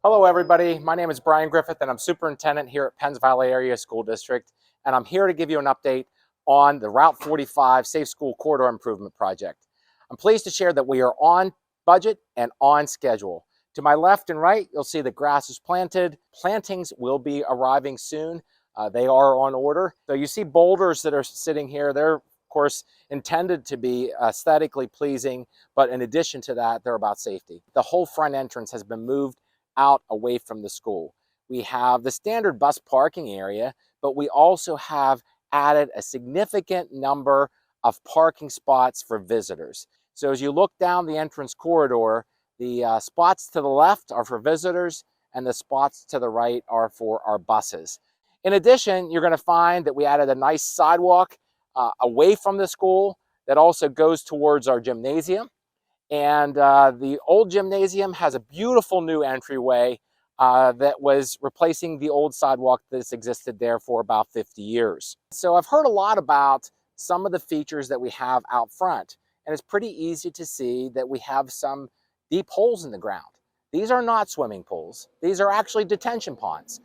Hello everybody, my name is Brian Griffith and I'm superintendent here at Penns Valley Area School District, and I'm here to give you an update on the Route 45 Safe School Corridor Improvement Project. I'm pleased to share that we are on budget and on schedule. To my left and right, you'll see the grass is planted. Plantings will be arriving soon. They are on order. So you see boulders that are sitting here. They're of course intended to be aesthetically pleasing, but in addition to that, they're about safety. The whole front entrance has been moved out away from the school. We have the standard bus parking area, but we also have added a significant number of parking spots for visitors. So as you look down the entrance corridor, the spots to the left are for visitors and the spots to the right are for our buses. In addition, you're going to find that we added a nice sidewalk away from the school that also goes towards our gymnasium. And the old gymnasium has a beautiful new entryway that was replacing the old sidewalk that's existed there for about 50 years. So I've heard a lot about some of the features that we have out front, and it's pretty easy to see that we have some deep holes in the ground. These are not swimming pools. These are actually detention ponds.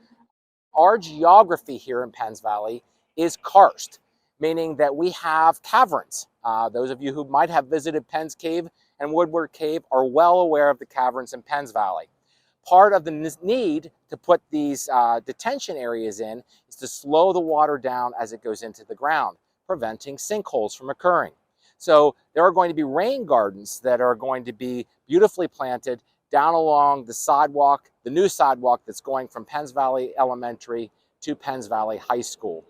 Our geography here in Penns Valley is karst, meaning that we have caverns. Those of you who might have visited Penns Cave and Woodward Cave are well aware of the caverns in Penns Valley. Part of the need to put these detention areas in is to slow the water down as it goes into the ground, preventing sinkholes from occurring. So there are going to be rain gardens that are going to be beautifully planted down along the sidewalk, the new sidewalk that's going from Penns Valley Elementary to Penns Valley High School.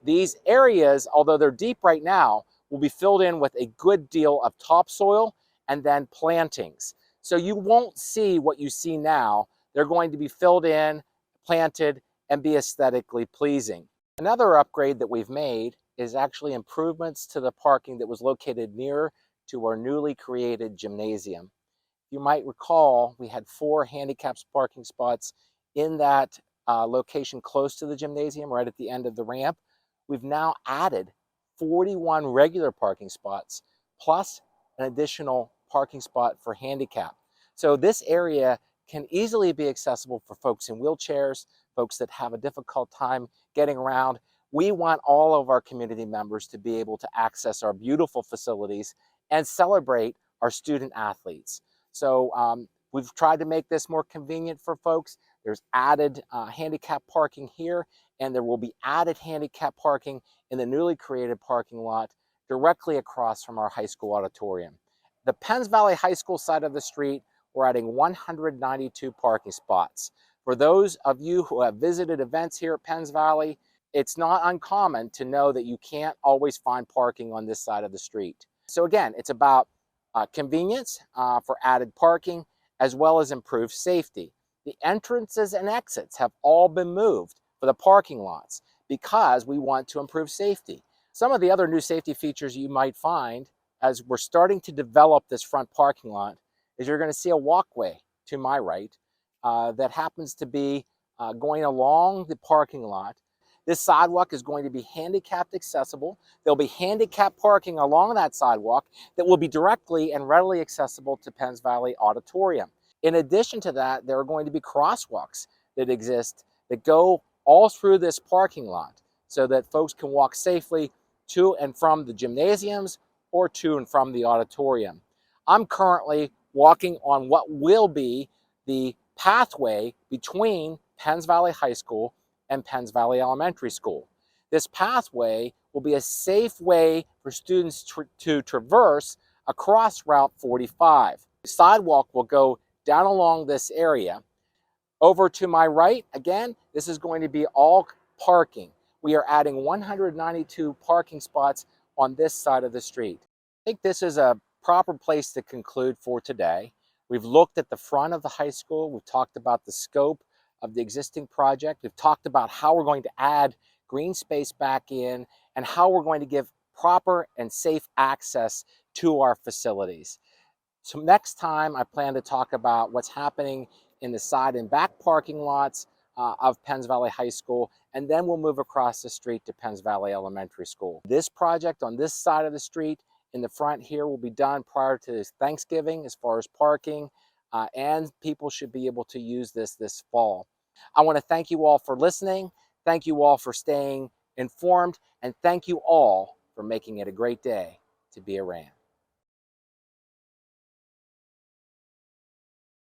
These areas, although they're deep right now, will be filled in with a good deal of topsoil and then plantings. So you won't see what you see now. They're going to be filled in, planted, and be aesthetically pleasing. Another upgrade that we've made is actually improvements to the parking that was located near to our newly created gymnasium. You might recall we had 4 handicapped parking spots in that location close to the gymnasium, right at the end of the ramp. We've now added 41 regular parking spots, plus an additional parking spot for handicap. So this area can easily be accessible for folks in wheelchairs, folks that have a difficult time getting around. We want all of our community members to be able to access our beautiful facilities and celebrate our student athletes. So we've tried to make this more convenient for folks. There's added handicap parking here, and there will be added handicap parking in the newly created parking lot directly across from our high school auditorium. The Penns Valley High School side of the street, we're adding 192 parking spots. For those of you who have visited events here at Penns Valley, it's not uncommon to know that you can't always find parking on this side of the street. So again, it's about convenience for added parking, as well as improved safety. The entrances and exits have all been moved for the parking lots because we want to improve safety. Some of the other new safety features you might find as we're starting to develop this front parking lot is you're going to see a walkway to my right that happens to be going along the parking lot. This sidewalk is going to be handicapped accessible. There'll be handicap parking along that sidewalk that will be directly and readily accessible to Penns Valley Auditorium. In addition to that, there are going to be crosswalks that exist that go all through this parking lot so that folks can walk safely to and from the gymnasiums or to and from the auditorium. I'm currently walking on what will be the pathway between Penns Valley High School and Penns Valley Elementary School. This pathway will be a safe way for students to traverse across Route 45. The sidewalk will go down along this area. Over to my right, again, this is going to be all parking. We are adding 192 parking spots on this side of the street. I think this is a proper place to conclude for today. We've looked at the front of the high school. We've talked about the scope of the existing project. We've talked about how we're going to add green space back in and how we're going to give proper and safe access to our facilities. So next time I plan to talk about what's happening in the side and back parking lots of Penns Valley High School, and then we'll move across the street to Penns Valley Elementary School. This project on this side of the street in the front here will be done prior to Thanksgiving as far as parking. and people should be able to use this fall. I want to thank you all for listening. Thank you all for staying informed, and thank you all for making it a great day to be a Ram.